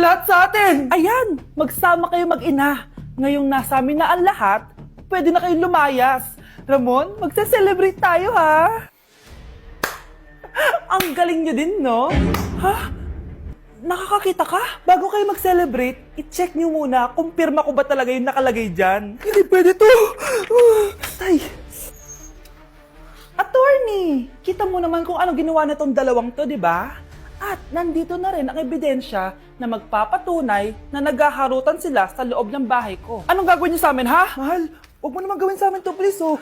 lahat sa atin! Ayan! Magsama kayo mag-ina. Ngayong nasa amin na ang lahat, pwede na kayong lumayas. Ramon, magse-celebrate tayo ha! Ang galing nyo din, no? Ha? Nakakakita ka? Bago kayo mag-celebrate, i-check nyo muna kung pirma ko ba talaga yung nakalagay dyan. Hindi pwede to! Tay! Attorney! Kita mo naman kung anong ginawa na tong dalawang to, di ba? At nandito na rin ang ebidensya na magpapatunay na naghaharutan sila sa loob ng bahay ko. Anong gagawin niyo sa amin, ha? Mahal, huwag mo naman gawin sa amin to, please, oh.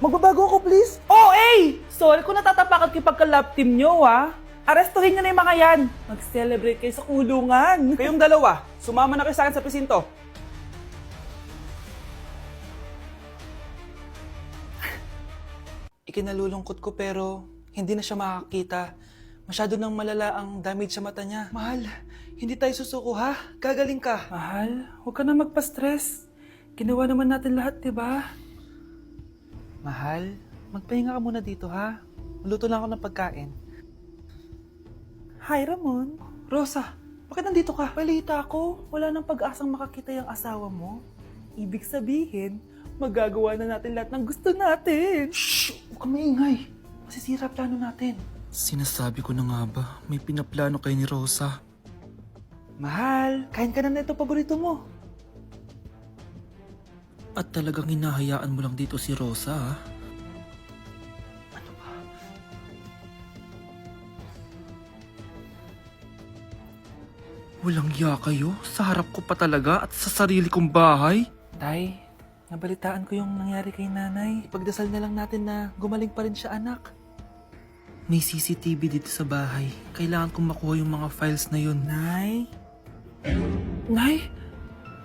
Magbabago ako, please. Oh, eh! Sorry kung natatapakan kayo pagka-love team nyo, ha? Arestuhin nyo na yung mga yan. Mag-celebrate kayo sa kulungan. Kayong dalawa, sumama na kayo sa akin sa presinto. Ikinalulungkot ko pero hindi na siya makakita. Masyado nang malala ang damage sa mata niya. Mahal, hindi tayo susuko ha? Gagaling ka. Mahal, huwag ka na magpa-stress. Ginawa naman natin lahat, diba? Mahal, magpahinga ka muna dito ha? Maluto lang ako ng pagkain. Hi, Ramon. Rosa, bakit nandito ka? Balita ko, wala nang pag-asang makakita yung asawa mo. Ibig sabihin, magagawa na natin lahat ng gusto natin. Shhh! Huwag kang maingay. Masisira plano natin. Sinasabi ko na nga ba, may pinaplano kay ni Rosa. Mahal, kain ka na ito paborito mo. At talagang hinahayaan mo lang dito si Rosa, ha? Ano ba? Walang ya kayo? Sa harap ko pa talaga at sa sarili kong bahay? Tay, nabalitaan ko yung nangyari kay nanay. Ipagdasal na lang natin na gumaling pa rin siya, anak. May CCTV dito sa bahay. Kailangan kong makuha yung mga files na yun. Nay? Nay?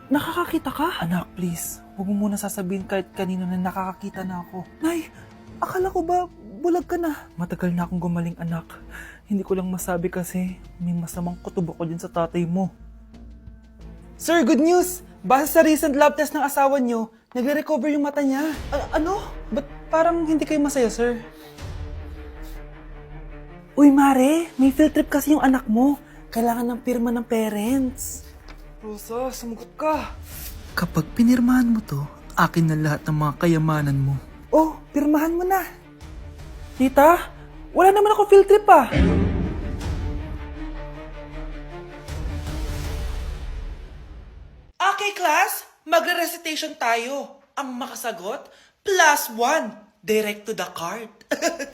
Nakakakita ka? Anak, please. Huwag mo muna sasabihin kahit kanino na nakakakita na ako. Nay, akala ko ba bulag ka na? Matagal na akong gumaling, anak. Hindi ko lang masabi kasi may masamang kutubo ko dyan sa tatay mo. Sir, good news! Base sa recent lab test ng asawa niyo, nagre-recover yung mata niya. Ano? Ba't parang hindi kayo masaya, sir? Uy, Mare, may field trip kasi yung anak mo. Kailangan ng pirma ng parents. Rosa, sumagot ka. Kapag pinirmahan mo to, akin na lahat ng mga kayamanan mo. Oh, pirmahan mo na. Tita, wala naman ako field trip ah. Okay, class. Magre-recitation tayo. Ang makasagot, +1. Direct to the card.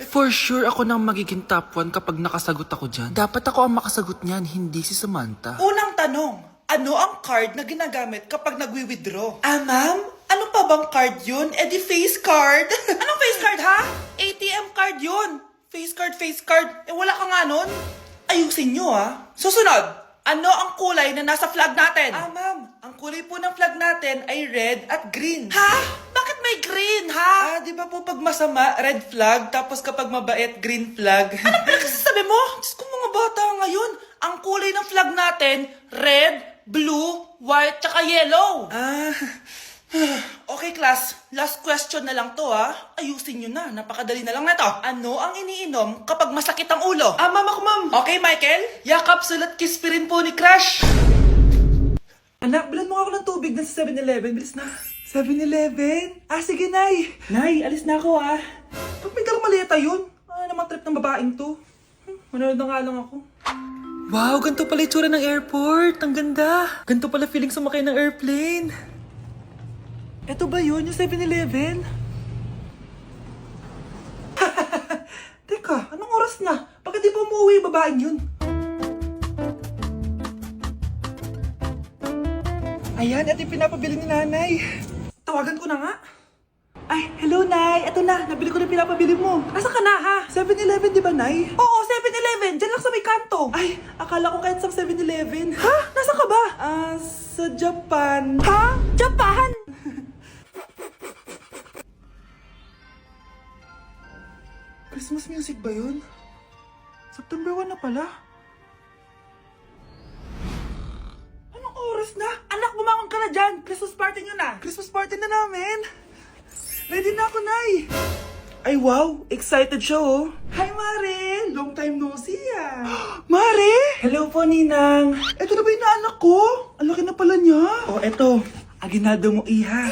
For sure ako nang magiging top 1 kapag nakasagot ako dyan. Dapat ako ang makasagot niyan, hindi si Samantha. Unang tanong, ano ang card na ginagamit kapag nagwi-withdraw? Ma'am? Ano pa bang card yun? Eh di face card. Anong face card, ha? ATM card yun. Face card, face card. Eh wala ka nga nun? Ayusin nyo, ha? Susunod, ano ang kulay na nasa flag natin? Ma'am, ang kulay po ng flag natin ay red at green. Ha? Bakit may green, ha? Di ba po pag masama, red flag, tapos kapag mabait, green flag? Ano pinagsasabi mo? Diyos ko mga bata ngayon. Ang kulay ng flag natin, red, blue, white, tsaka yellow. Okay, class. Last question na lang to, ha? Ayusin nyo na. Napakadali na lang na to. Ano ang iniinom kapag masakit ang ulo? Ma'am ako, ma'am. Okay, Michael? Yakap, sulat, kiss, pirin po ni Crush. Anak, bilan mo ako ng tubig na sa 7-Eleven. Bilis na. 7-Eleven? Sige, Nay. Nay, alis na ako, ha? Ba't may dalang maleta yun? Naman trip ng babaeng to. Manonood na nga lang ako. Wow, ganito pala itsura ng airport. Ang ganda. Ganito pala feeling sumakay ng airplane. Ito ba yun, yung 7-Eleven? Teka, anong oras na? Bakit di pa umuwi yung babaeng yun? Ayan, ito yung pinapabili ni nanay. Tawagan ko na nga. Ay, hello, Nay. Ito na, nabili ko na pinapabili mo. Asa ka na, ha? 7-Eleven, di ba, Nay? Oo, 7-Eleven. Diyan lang sa may kanto. Ay, akala ko kahit sa 7-Eleven. Ha? Nasa ka ba? Sa Japan. Ha? Japan? Christmas music ba yun? September 1 na pala. Anong oras na? Anak, bumangon ka na dyan. Christmas party nyo na. Christmas party na namin. Ready na ako, Nay. Ay wow, excited siya oh. Hi Mare! Long time no see ah. Mare! Hello po Ninang. Eto na ba yung naanak ko? Ang laki na pala niya. Oh eto, aginaldo mo iha.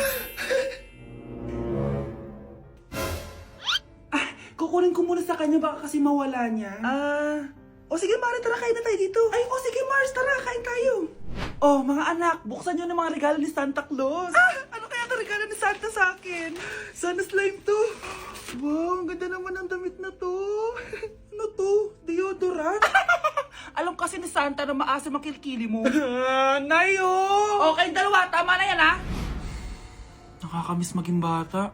Kukunin ko muna sa kanya baka kasi mawala niya. O sige Mare, tara kain na tayo dito. Ay, o sige Mars, tara kain tayo. Oh, mga anak, buksan nyo ng mga regalo ni Santa Claus. Ano kaya ang regalo ni Santa sa akin? Sana slime to. Wow, ang ganda naman ng damit na to. Ano to? Deodorant? Alam kasi ni Santa na maasa makilkili mo. Nayo! Okay, dalawa. Tama na yan, ha? Nakakamiss maging bata.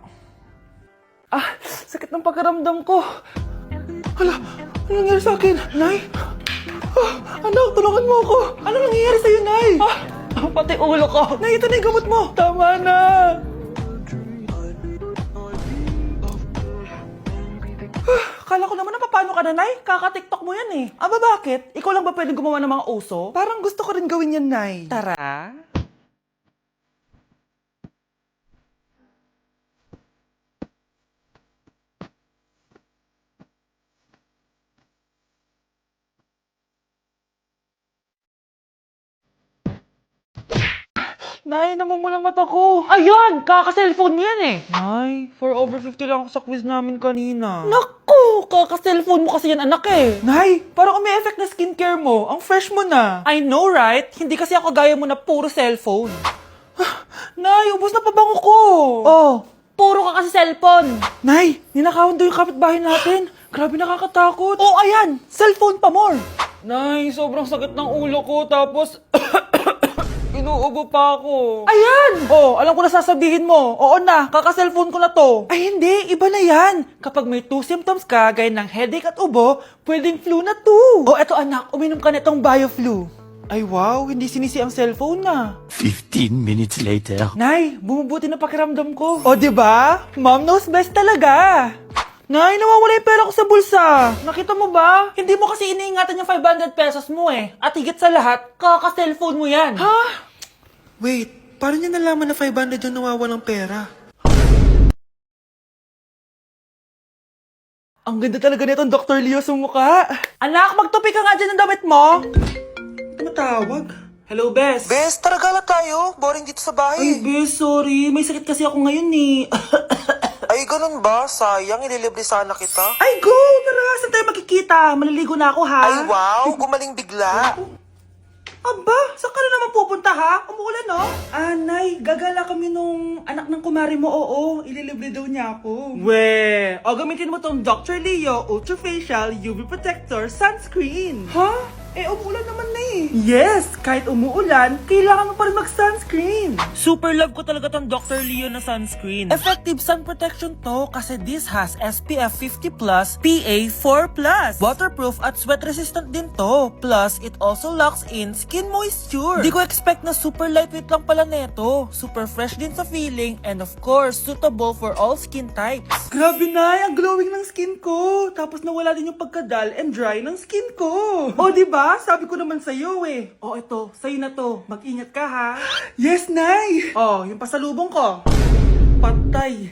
Sakit ng pagkaramdam ko. Hala, ano nangyari sa akin? Nay? Anak, tulungan mo ako. Ano nangyayari sa'yo, Nay? Pati ulo ko. Nay, ito na yung gamot mo. Tama na. Kala ko naman na paano ka na, Nay? Kaka-tiktok mo yan eh. Aba bakit? Ikaw lang ba pwedeng gumawa ng mga uso? Parang gusto ko rin gawin yan, Nay. Tara. Nay, namumulang mata ko. Ayun! Kaka-cellphone mo yan eh. Nay, for over 50 lang ako sa quiz namin kanina. Naku! Kaka-cellphone mo kasi yan anak eh. Nay, parang may effect na skincare mo. Ang fresh mo na. I know right? Hindi kasi ako gaya mo na puro cellphone. Nay, ubos na pabango ko. Oh, puro ka kasi cellphone. Nay, ninakawan daw yung kapitbahay natin. Grabe nakakatakot. Oh, ayan! Cellphone pa more! Nay, sobrang sakit ng ulo ko. Tapos, inuubo pa ako. Ayan! Oh, alam ko na sasabihin mo. Oo na, kaka-cellphone ko na to. Ay hindi, iba na yan. Kapag may 2 symptoms ka, gaya ng headache at ubo, pwedeng flu na to. Oh, eto anak, uminom ka nitong BioFlu. Ay wow, hindi sinisi ang cellphone na. 15 minutes later. Nay, bumubuti na pakiramdam ko. O, diba? Mom knows best talaga. Nay, nawawala yung pera ko sa bulsa. Nakita mo ba? Hindi mo kasi iniingatan yung 500 pesos mo eh. At higit sa lahat, kaka-cellphone mo yan. Ha? Wait, paano niya nalaman na 500 yung nawawalang pera? Ang ganda talaga nitong Dr. Leo sa mukha. Anak, magtupi ka nga dyan ng damit mo. Tumatawag. Hello, Bes. Bes, tara gala tayo. Boring dito sa Ay, bahay. Bes, sorry. May sakit kasi ako ngayon eh. Ay, ganun ba? Sayang, ililibre sana kita. Ay, go! Tara, saan tayo magkikita? Maliligo na ako, ha? Ay, wow, gumaling bigla. Aba, saan ka na naman pupunta, ha? Umuulan, no? Nay, gagala kami nung anak ng kumari mo, oo. Ililibre daw niya ako. We, o gamitin mo tong Dr. Leo Ultra Facial UV Protector Sunscreen. Ha? Eh, umuulan naman na eh. Yes, kahit umuulan, kailangan mo pa rin mag-sunscreen. Super love ko talaga tong Dr. Leo na sunscreen. Effective sun protection to kasi this has SPF 50+, PA 4+. Waterproof at sweat resistant din to. Plus, it also locks in skin moisture. Di ko expect na super lightweight lang pala neto. Super fresh din sa feeling and of course, suitable for all skin types. Grabe na, ang glowing ng skin ko. Tapos nawala din yung pagkadal and dry ng skin ko. O, diba? Sabi ko naman sa'yo eh. O, ito, sa'yo na to. Mag-ingat ka ha. Yes, Nay! Oh, yung pasalubong ko. Patay.